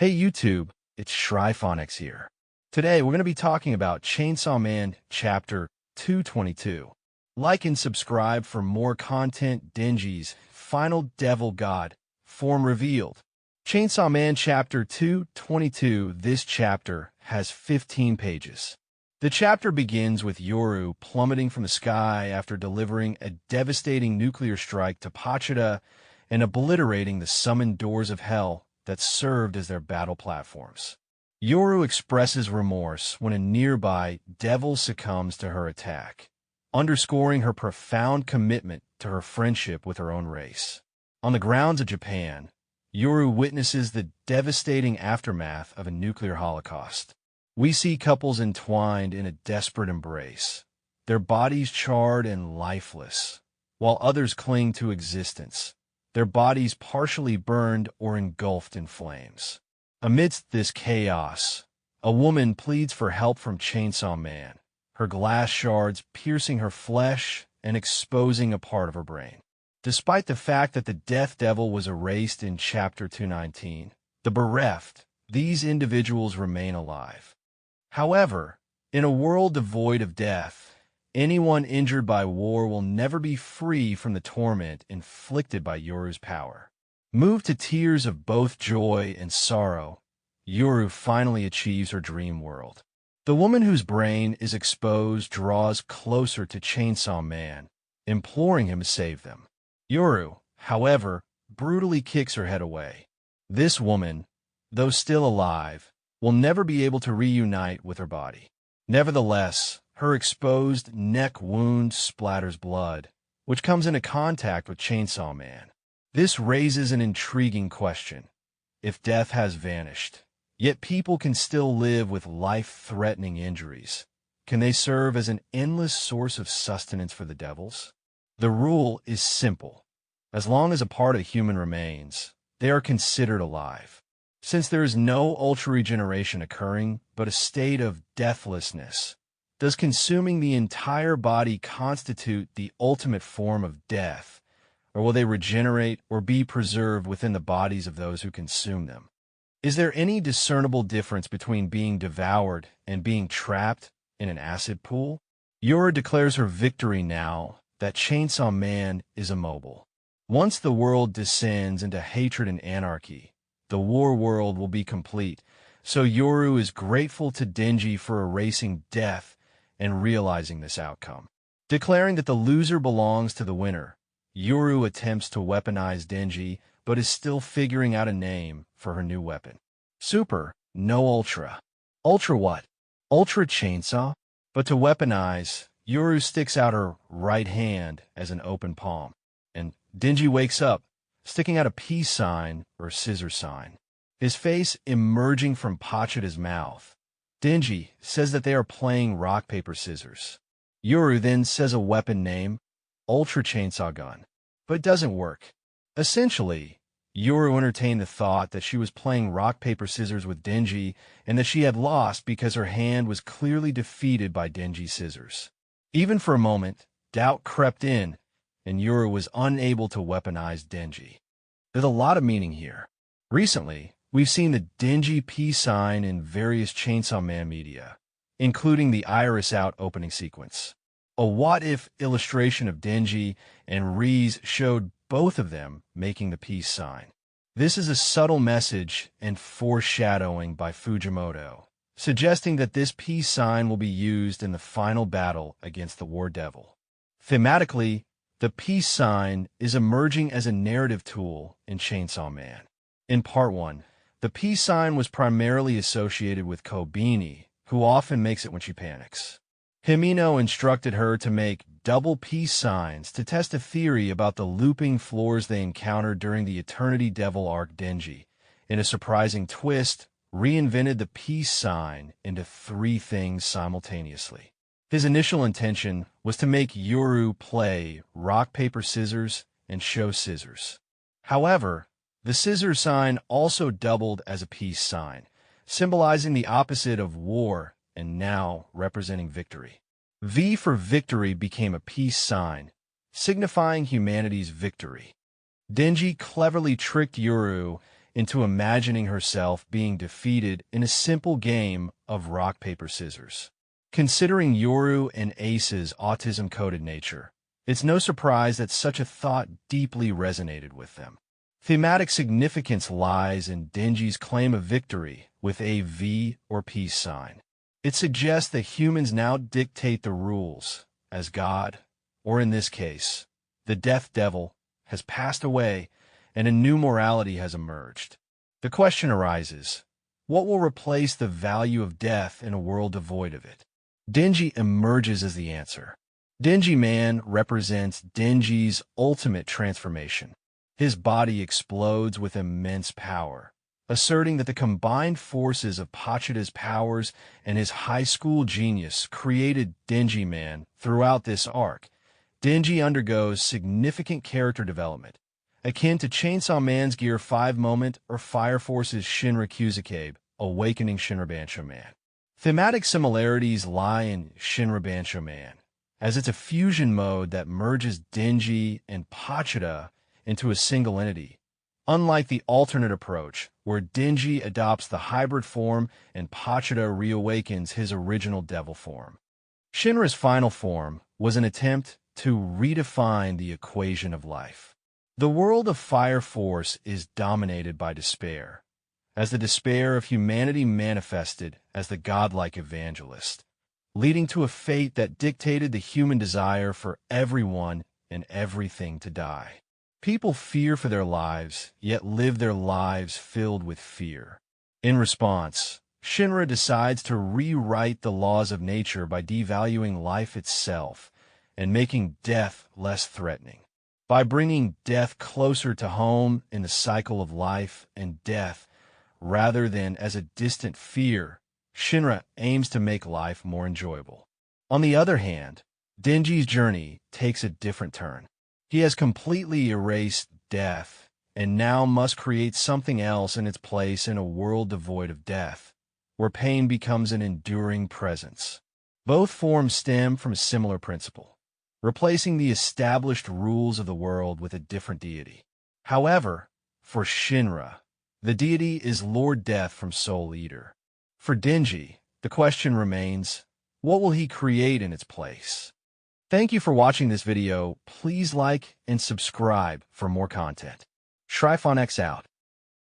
Hey YouTube, it's ShryphonX here. Today we're going to be talking about Chainsaw Man Chapter 222. Like and subscribe for more content. DENJI'S Final Devil God Form Revealed. Chainsaw Man Chapter 222. This chapter has 15 pages. The chapter begins with Yoru plummeting from the sky after delivering a devastating nuclear strike to Pachita and obliterating the summoned doors of hell that served as their battle platforms. Yoru expresses remorse when a nearby devil succumbs to her attack, underscoring her profound commitment to her friendship with her own race. On the grounds of Japan, Yoru witnesses the devastating aftermath of a nuclear holocaust. We see couples entwined in a desperate embrace, their bodies charred and lifeless, while others cling to existence, their bodies partially burned or engulfed in flames. Amidst this chaos, a woman pleads for help from Chainsaw Man, her glass shards piercing her flesh and exposing a part of her brain. Despite the fact that the Death Devil was erased in Chapter 219, the bereft, these individuals remain alive. However, in a world devoid of death, anyone injured by war will never be free from the torment inflicted by Yoru's power. Moved to tears of both joy and sorrow, Yoru finally achieves her dream world. The woman whose brain is exposed draws closer to Chainsaw Man, imploring him to save them. Yoru, however, brutally kicks her head away. This woman, though still alive, will never be able to reunite with her body. Nevertheless, her exposed neck wound splatters blood, which comes into contact with Chainsaw Man. This raises an intriguing question. If death has vanished, yet people can still live with life-threatening injuries, can they serve as an endless source of sustenance for the devils? The rule is simple. As long as a part of human remains, they are considered alive. Since there is no ultra-regeneration occurring, but a state of deathlessness, does consuming the entire body constitute the ultimate form of death, or will they regenerate or be preserved within the bodies of those who consume them? Is there any discernible difference between being devoured and being trapped in an acid pool? Yoru declares her victory now that Chainsaw Man is immobile. Once the world descends into hatred and anarchy, the war world will be complete, so Yoru is grateful to Denji for erasing death and realizing this outcome. Declaring that the loser belongs to the winner, Yoru attempts to weaponize Denji, but is still figuring out a name for her new weapon. Super, no Ultra. Ultra what? Ultra Chainsaw? But to weaponize, Yoru sticks out her right hand as an open palm, and Denji wakes up, sticking out a peace sign or scissor sign, his face emerging from Pachita's mouth. Denji says that they are playing rock, paper, scissors. Yoru then says a weapon name, Ultra Chainsaw Gun, but it doesn't work. Essentially, Yoru entertained the thought that she was playing rock, paper, scissors with Denji and that she had lost because her hand was clearly defeated by Denji's scissors. Even for a moment, doubt crept in, and Yoru was unable to weaponize Denji. There's a lot of meaning here. Recently, we've seen the Denji peace sign in various Chainsaw Man media, including the Iris Out opening sequence. A what-if illustration of Denji and Riz showed both of them making the peace sign. This is a subtle message and foreshadowing by Fujimoto, suggesting that this peace sign will be used in the final battle against the War Devil. Thematically, the peace sign is emerging as a narrative tool in Chainsaw Man. In Part 1, the peace sign was primarily associated with Kobeni, who often makes it when she panics. Himino instructed her to make double peace signs to test a theory about the looping floors they encountered during the Eternity Devil arc. Denji, in a surprising twist, reinvented the peace sign into 3 things simultaneously. His initial intention was to make Yoru play rock, paper, scissors and show scissors. However, the scissors sign also doubled as a peace sign, symbolizing the opposite of war and now representing victory. V for victory became a peace sign, signifying humanity's victory. Denji cleverly tricked Yoru into imagining herself being defeated in a simple game of rock, paper, scissors. Considering Yoru and Ace's autism-coded nature, it's no surprise that such a thought deeply resonated with them. Thematic significance lies in Denji's claim of victory with a V or peace sign. It suggests that humans now dictate the rules, as God, or in this case, the Death Devil, has passed away and a new morality has emerged. The question arises, what will replace the value of death in a world devoid of it? Denji emerges as the answer. Denji Man represents Denji's ultimate transformation. His body explodes with immense power, asserting that the combined forces of Pachida's powers and his high school genius created Denji Man. Throughout this arc, Denji undergoes significant character development, akin to Chainsaw Man's Gear 5 moment or Fire Force's Shinra Kuzukabe, awakening Shinra Bansho Man. Thematic similarities lie in Shinra Bansho Man, as it's a fusion mode that merges Denji and Pachida into a single entity, unlike the alternate approach, where Denji adopts the hybrid form and Pachida reawakens his original devil form. Shinra's final form was an attempt to redefine the equation of life. The world of Fire Force is dominated by despair, as the despair of humanity manifested as the godlike evangelist, leading to a fate that dictated the human desire for everyone and everything to die. People fear for their lives, yet live their lives filled with fear. In response, Shinra decides to rewrite the laws of nature by devaluing life itself and making death less threatening. By bringing death closer to home in the cycle of life and death, rather than as a distant fear, Shinra aims to make life more enjoyable. On the other hand, Denji's journey takes a different turn. He has completely erased death, and now must create something else in its place in a world devoid of death, where pain becomes an enduring presence. Both forms stem from a similar principle, replacing the established rules of the world with a different deity. However, for Shinra, the deity is Lord Death from Soul Eater. For Denji, the question remains, what will he create in its place? Thank you for watching this video. Please like and subscribe for more content. ShryphonX out.